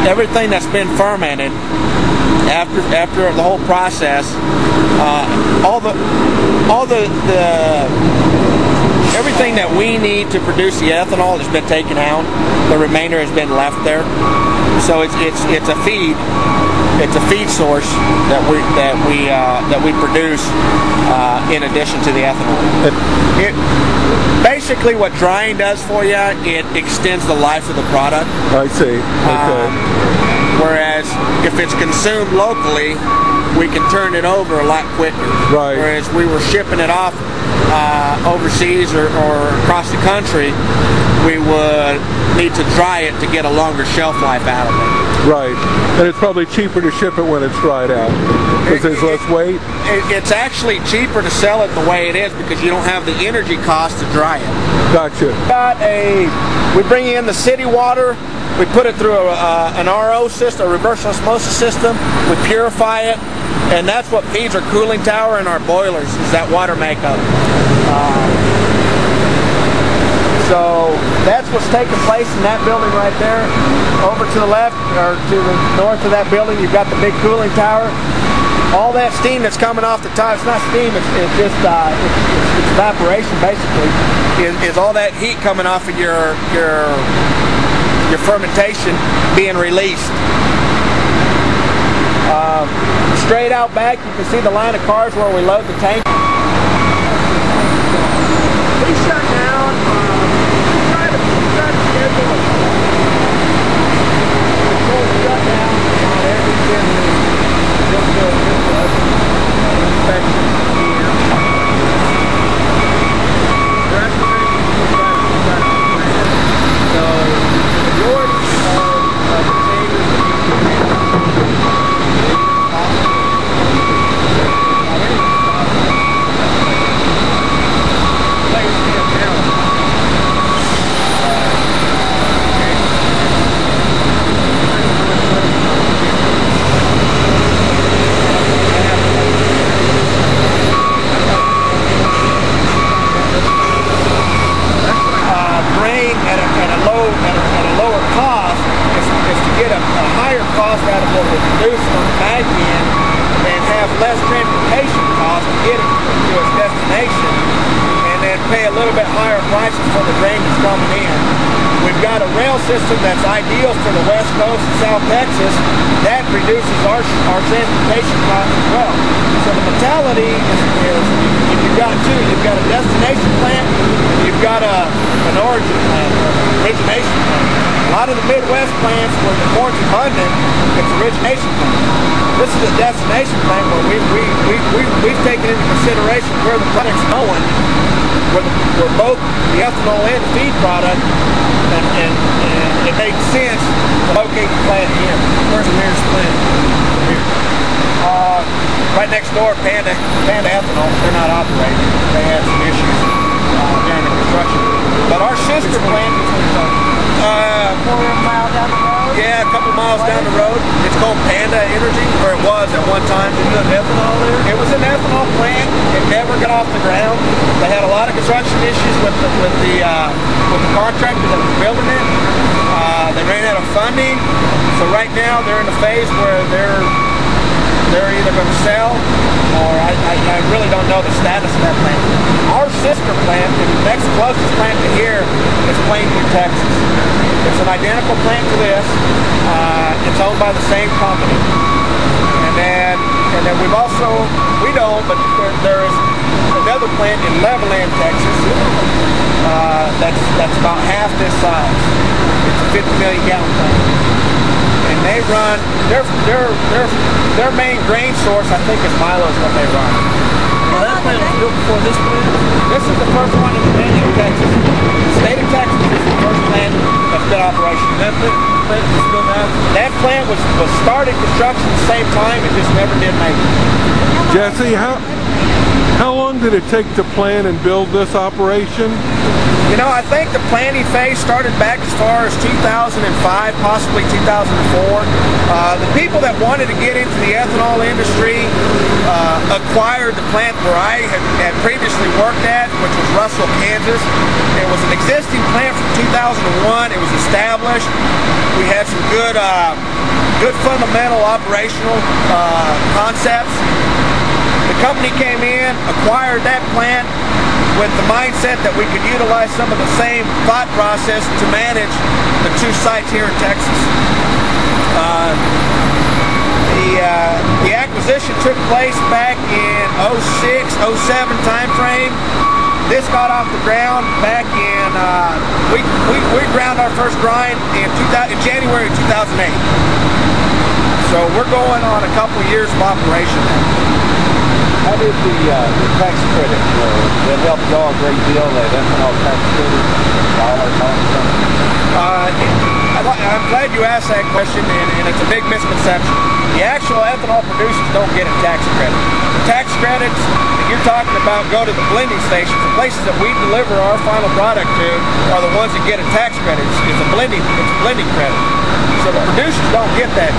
everything that's been fermented after the whole process, everything that we need to produce the ethanol has been taken out. The remainder has been left there. So it's a feed. It's a feed source that we produce in addition to the ethanol. Basically, what drying does for you, it extends the life of the product. I see. Okay. Whereas if it's consumed locally, we can turn it over a lot quicker. Right. Whereas we were shipping it off overseas or across the country, we would need to dry it to get a longer shelf life out of it. Right. And it's probably cheaper to ship it when it's dried out because there's less weight. It's actually cheaper to sell it the way it is because you don't have the energy cost to dry it. Gotcha. We bring in the city water. We put it through an RO system, a reverse osmosis system. We purify it, and that's what feeds our cooling tower and our boilers, is that water makeup. So that's what's taking place in that building right there. Over to the left, or to the north of that building, you've got the big cooling tower. All that steam that's coming off the top, it's not steam, it's just it's evaporation basically, is all that heat coming off of your fermentation being released. Straight out back, you can see the line of cars where we load the tank. We shut down. Try to schedule a full shutdown on every 10 minutes. Just to inspection here. The restoration is right on the plan. So the majority of the changes that need to be made. Out of what we produce on the back end and have less transportation costs to get it to its destination, and then pay a little bit higher prices for the grain that's coming in. We've got a rail system that's ideal for the West Coast and South Texas. That reduces our transportation costs as well. So the mentality is you've got two. You've got a destination plant, and you've got an origin plant, or an origination plant. A lot of the Midwest plants where the corn's abundant, it's origination plant. This is a destination plant where we've taken into consideration where the product's going, where both the ethanol and the feed product, and it made sense to locate the plant here. Where's the nearest plant? Here. Right next door, Panda Ethanol. They're not operating. They had some issues during the construction. But our sister plant, 4 miles down the road? Yeah, a couple miles down the road. It's called Panda Energy, or it was at one time. Is it ethanol there? It was an ethanol plant. It never got off the ground. They had a lot of construction issues with the contractor that was building it. They ran out of funding, so right now they're in a phase where they're either going to sell, or I really don't know the status of that plant. Our sister plant, the next closest plant to here, is Plainview, Texas. It's an identical plant to this. It's owned by the same company. And then we've also, but there is another plant in Levelland, Texas. That's about half this size. It's a 50 million gallon plant. And they run their main grain source, I think, is Milo is what they run. Well, that plant was built before this plant? This is the first one in Texas. The state of Texas is the first plant that's been operational. That plant was built after? That plant was started construction at the same time, it just never did make it. Jesse, how long did it take to plan and build this operation? You know, I think the planning phase started back as far as 2005, possibly 2004. The people that wanted to get into the ethanol industry acquired the plant where I had previously worked at, which was Russell, Kansas. It was an existing plant from 2001, it was established. We had some good fundamental operational concepts. The company came in, acquired that plant with the mindset that we could utilize some of the same thought process to manage the two sites here in Texas. The acquisition took place back in 06, 07 time frame. This got off the ground back in, we ground our first grind in January 2008. So we're going on a couple years of operation now. How did the tax credit that helped y'all a great deal, that ethanol tax credit, I'm glad you asked that question, and it's a big misconception. The actual ethanol producers don't get a tax credit. The tax credits that you're talking about go to the blending stations. The places that we deliver our final product to are the ones that get a tax credit. It's a blending credit. So the producers don't get that.